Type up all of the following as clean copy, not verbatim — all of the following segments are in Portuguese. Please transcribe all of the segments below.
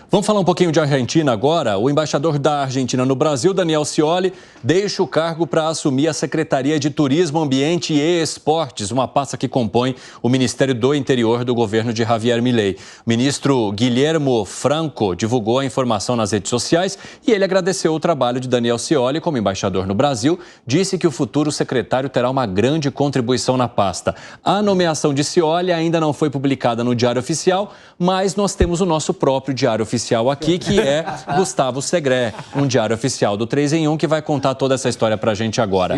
Vamos falar um pouquinho de Argentina agora. O embaixador da Argentina no Brasil, Daniel Scioli, deixa o cargo para assumir a Secretaria de Turismo, Ambiente e Esportes, uma pasta que compõe o Ministério do Interior do governo de Javier Milei. O ministro Guillermo Franco divulgou a informação nas redes sociais e ele agradeceu o trabalho de Daniel Scioli como embaixador no Brasil, disse que o futuro secretário terá uma grande contribuição na pasta. A nomeação de Scioli ainda não foi publicada no Diário Oficial, mas nós temos o nosso próprio Diário Oficial aqui, que é Gustavo Segré, um diário oficial do 3 em 1, que vai contar toda essa história pra gente agora.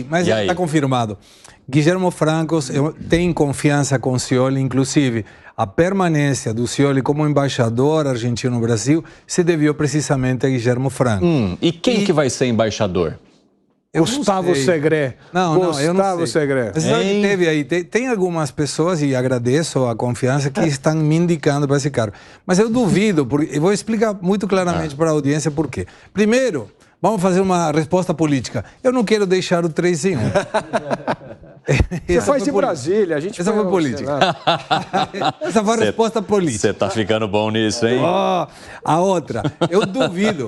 Mas já está confirmado. Guillermo Franco tem confiança com o Scioli, inclusive a permanência do Scioli como embaixador argentino no Brasil se deveu precisamente a Guillermo Franco. E quem que vai ser embaixador? Gustavo Segré. Não, eu não sei. Gustavo Segré. Mas teve aí, tem algumas pessoas, e agradeço a confiança, que estão me indicando para esse cargo. Mas eu duvido, porque eu vou explicar muito claramente para a audiência por quê. Primeiro, vamos fazer uma resposta política. Eu não quero deixar o 3 em 1. Você faz em Brasília, a gente... Essa foi política. Essa foi a resposta política. Você tá ficando bom nisso, hein? A outra, eu duvido.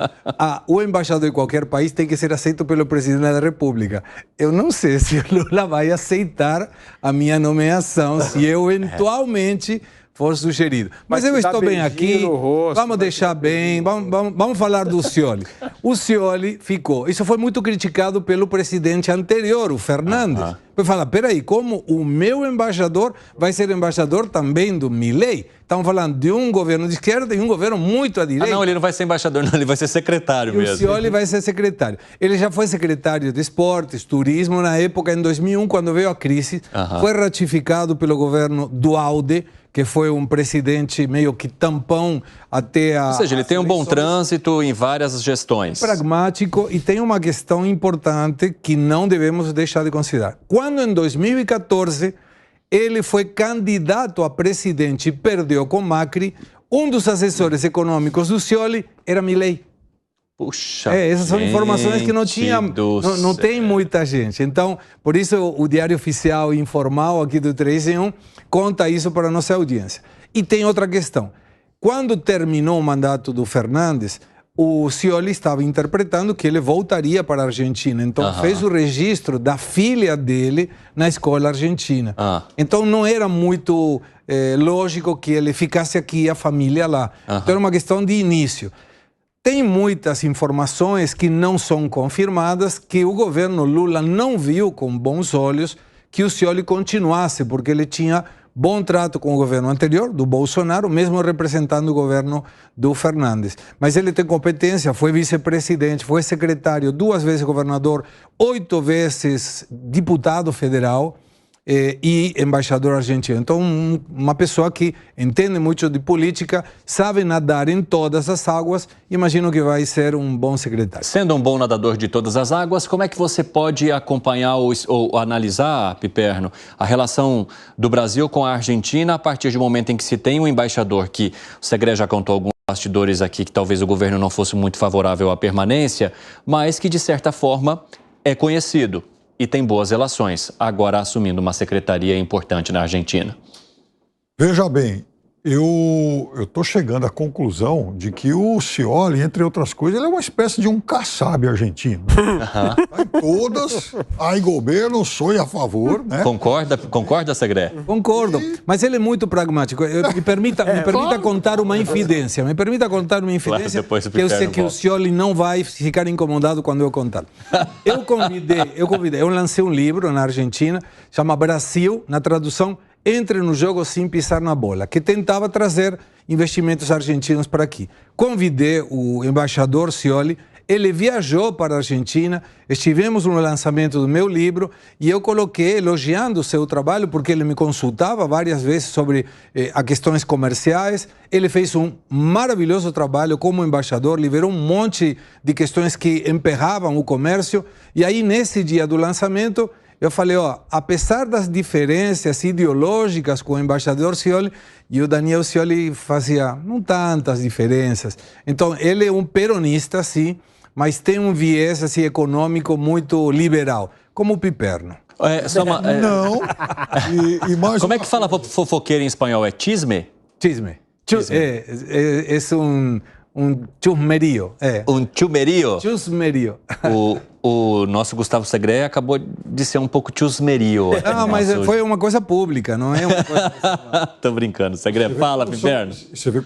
O embaixador de qualquer país tem que ser aceito pelo presidente da República. Eu não sei se o Lula vai aceitar a minha nomeação, se eu eventualmente for sugerido. Mas eu estou bem aqui, vamos deixar bem, vamos falar do Scioli. O Scioli ficou, isso foi muito criticado pelo presidente anterior, o Fernandes. Foi falar, peraí, como o meu embaixador vai ser embaixador também do Milei? Estamos falando de um governo de esquerda e um governo muito à direita. Não, ele não vai ser embaixador, não, ele vai ser secretário mesmo. O Scioli vai ser secretário. Ele já foi secretário de Esportes, Turismo, na época, em 2001, quando veio a crise. Foi ratificado pelo governo Dualde, que foi um presidente meio que tampão até a... Ou seja, ele tem um bom trânsito em várias gestões. Pragmático, e tem uma questão importante que não devemos deixar de considerar. Quando em 2014 ele foi candidato a presidente e perdeu com Macri, um dos assessores econômicos do Scioli era Milei. Puxa, essas são informações que não tinha, não tem muita gente. Então, por isso o Diário Oficial Informal aqui do 3 em 1 conta isso para a nossa audiência. E tem outra questão. Quando terminou o mandato do Fernandes, o Scioli estava interpretando que ele voltaria para a Argentina. Então, fez o registro da filha dele na escola argentina. Então, não era muito lógico que ele ficasse aqui, a família lá. Então, era uma questão de início. Tem muitas informações que não são confirmadas, que o governo Lula não viu com bons olhos que o Scioli continuasse, porque ele tinha bom trato com o governo anterior, do Bolsonaro, mesmo representando o governo do Fernandes. Mas ele tem competência, foi vice-presidente, foi secretário, 2 vezes governador, 8 vezes deputado federal e embaixador argentino. Então, uma pessoa que entende muito de política, sabe nadar em todas as águas, imagino que vai ser um bom secretário. Sendo um bom nadador de todas as águas, como é que você pode acompanhar ou analisar, Piperno, a relação do Brasil com a Argentina a partir do momento em que se tem um embaixador que o Segré já contou alguns bastidores aqui que talvez o governo não fosse muito favorável à permanência, mas que de certa forma é conhecido e tem boas relações, agora assumindo uma secretaria importante na Argentina? Veja bem, eu estou chegando à conclusão de que o Scioli, entre outras coisas, ele é uma espécie de um Kassab argentino. Em todas, ai governo, sou a favor. Né? Concorda, Segré? Concordo, mas ele é muito pragmático. Me permita contar uma infidência. Me permita contar uma infidência, claro, que eu sei que o Scioli não vai ficar incomodado quando eu contar. Eu lancei um livro na Argentina, chama Brasil, na tradução Entre no Jogo Sem Pisar na Bola, que tentava trazer investimentos argentinos para aqui. Convidei o embaixador Scioli, ele viajou para a Argentina, estivemos no lançamento do meu livro e eu coloquei elogiando o seu trabalho, porque ele me consultava várias vezes sobre as questões comerciais. Ele fez um maravilhoso trabalho como embaixador, liberou um monte de questões que emperravam o comércio. E aí, nesse dia do lançamento, eu falei, apesar das diferenças ideológicas com o embaixador Scioli, e o Daniel Scioli fazia não tantas diferenças. Então, ele é um peronista, sim, mas tem um viés assim, econômico muito liberal, como o Piperno. Não. Como é que fala fofoqueiro em espanhol? É chisme? Chisme. É um chusmerio. Um chusmerio? Chusmerio. O nosso Gustavo Segre acabou de ser um pouco chusmerio. Não, mas foi uma coisa pública, não é uma coisa... Tô brincando. Segre, fala, Piperno. Você vê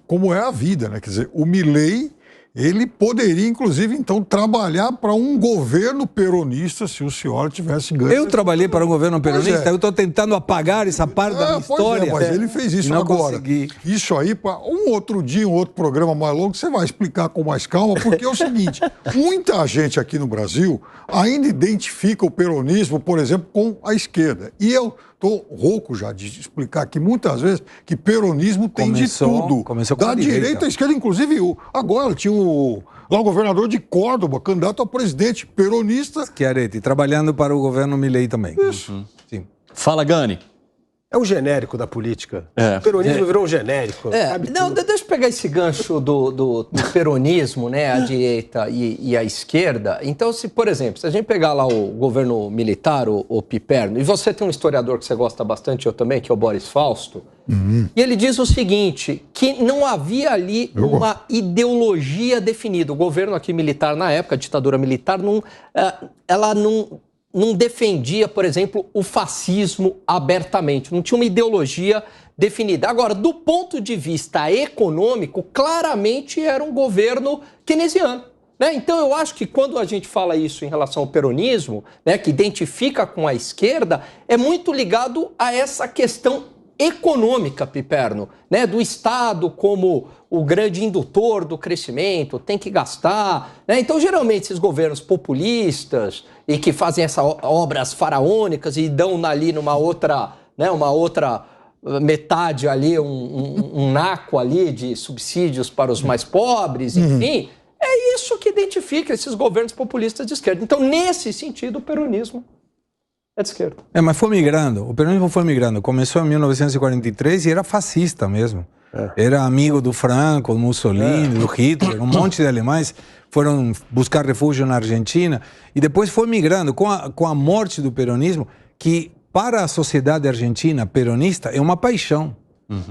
como é a vida, né? Quer dizer, o Milei, ele poderia, inclusive, então, trabalhar para um governo peronista se o senhor tivesse ganho. Eu trabalhei para um governo peronista, eu estou tentando apagar essa parte da minha história. Mas ele fez isso agora. Consegui. Isso aí, para um outro dia, um outro programa mais longo, você vai explicar com mais calma, porque é o seguinte, muita gente aqui no Brasil ainda identifica o peronismo, por exemplo, com a esquerda. E eu estou rouco já de explicar aqui muitas vezes que peronismo tem de tudo. Começou com da direita à esquerda, inclusive agora tinha lá o governador de Córdoba, candidato a presidente, peronista. Schiaretti, trabalhando para o governo Milei também. Isso. Sim. Fala, Gani. É um genérico da política. O peronismo virou um genérico. Não, deixa eu pegar esse gancho do peronismo, né, a direita e a esquerda. Então, se, por exemplo, se a gente pegar lá o governo militar, o Piperno, e você tem um historiador que você gosta bastante, eu também, que é o Boris Fausto, e ele diz o seguinte, que não havia ali uma ideologia definida. O governo aqui militar, na época, a ditadura militar, ela não defendia, por exemplo, o fascismo abertamente, não tinha uma ideologia definida. Agora, do ponto de vista econômico, claramente era um governo keynesiano, né? Então, eu acho que quando a gente fala isso em relação ao peronismo, né, que identifica com a esquerda, é muito ligado a essa questão econômica, Piperno, né, do Estado como o grande indutor do crescimento, tem que gastar, né? Então, geralmente, esses governos populistas e que fazem essas obras faraônicas e dão ali numa outra, né, uma outra metade ali, um naco ali de subsídios para os mais pobres, enfim, é isso que identifica esses governos populistas de esquerda. Então, nesse sentido, o peronismo é de esquerda. Mas foi migrando, o peronismo foi migrando. Começou em 1943 e era fascista mesmo. Era amigo do Franco, do Mussolini, do Hitler, um monte de alemães foram buscar refúgio na Argentina e depois foi migrando com a morte do peronismo, que para a sociedade argentina peronista é uma paixão.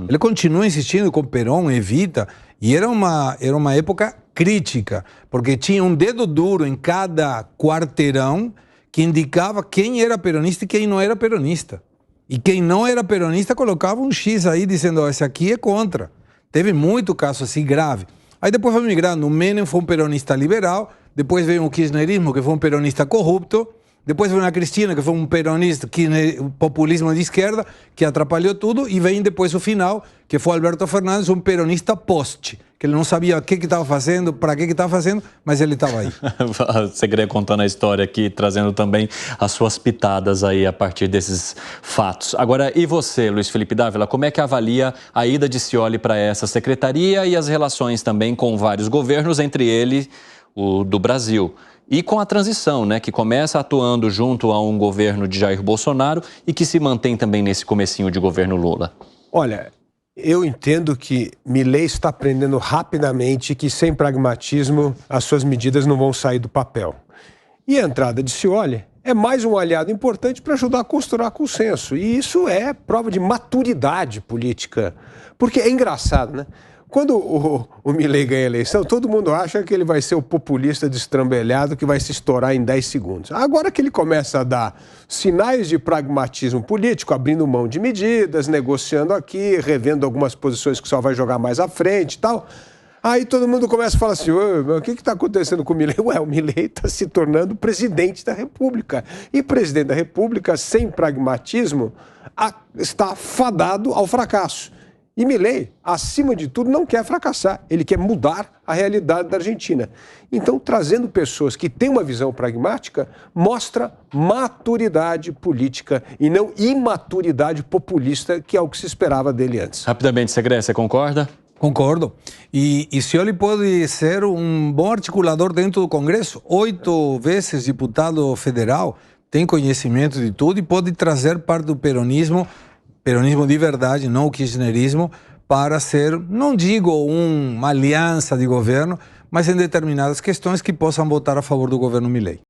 Ele continua insistindo com Perón, Evita, e era uma época crítica, porque tinha um dedo duro em cada quarteirão que indicava quem era peronista e quem não era peronista. E quem não era peronista colocava um X aí dizendo, esse aqui é contra. Teve muito caso assim grave. Aí depois foi migrando, o Menem foi um peronista liberal, depois veio o kirchnerismo, que foi um peronista corrupto, depois veio a Cristina, que foi um peronista, populismo de esquerda, que atrapalhou tudo, e vem depois o final, que foi Alberto Fernandes, um peronista poste, que ele não sabia o que estava fazendo, para que estava fazendo, mas ele estava aí. Você queria contando a história aqui, trazendo também as suas pitadas aí a partir desses fatos. Agora, e você, Luiz Felipe Dávila, como é que avalia a ida de Scioli para essa secretaria e as relações também com vários governos, entre eles o do Brasil? E com a transição, né, que começa atuando junto a um governo de Jair Bolsonaro e que se mantém também nesse comecinho de governo Lula. Olha, eu entendo que Milei está aprendendo rapidamente que sem pragmatismo as suas medidas não vão sair do papel. E a entrada de Scioli é mais um aliado importante para ajudar a costurar consenso. E isso é prova de maturidade política. Porque é engraçado, né? Quando o Milei ganha a eleição, todo mundo acha que ele vai ser o populista destrambelhado que vai se estourar em 10 segundos. Agora que ele começa a dar sinais de pragmatismo político, abrindo mão de medidas, negociando aqui, revendo algumas posições que só vai jogar mais à frente e tal, aí todo mundo começa a falar assim, o que está acontecendo com o Milei? O Milei está se tornando presidente da República. E presidente da República, sem pragmatismo, está fadado ao fracasso. E Milei, acima de tudo, não quer fracassar. Ele quer mudar a realidade da Argentina. Então, trazendo pessoas que têm uma visão pragmática, mostra maturidade política e não imaturidade populista, que é o que se esperava dele antes. Rapidamente, Segre, você concorda? Concordo. E Scioli pode ser um bom articulador dentro do Congresso. 8 vezes deputado federal, tem conhecimento de tudo e pode trazer parte do peronismo de verdade, não o kirchnerismo, para ser, não digo uma aliança de governo, mas em determinadas questões que possam votar a favor do governo Milei.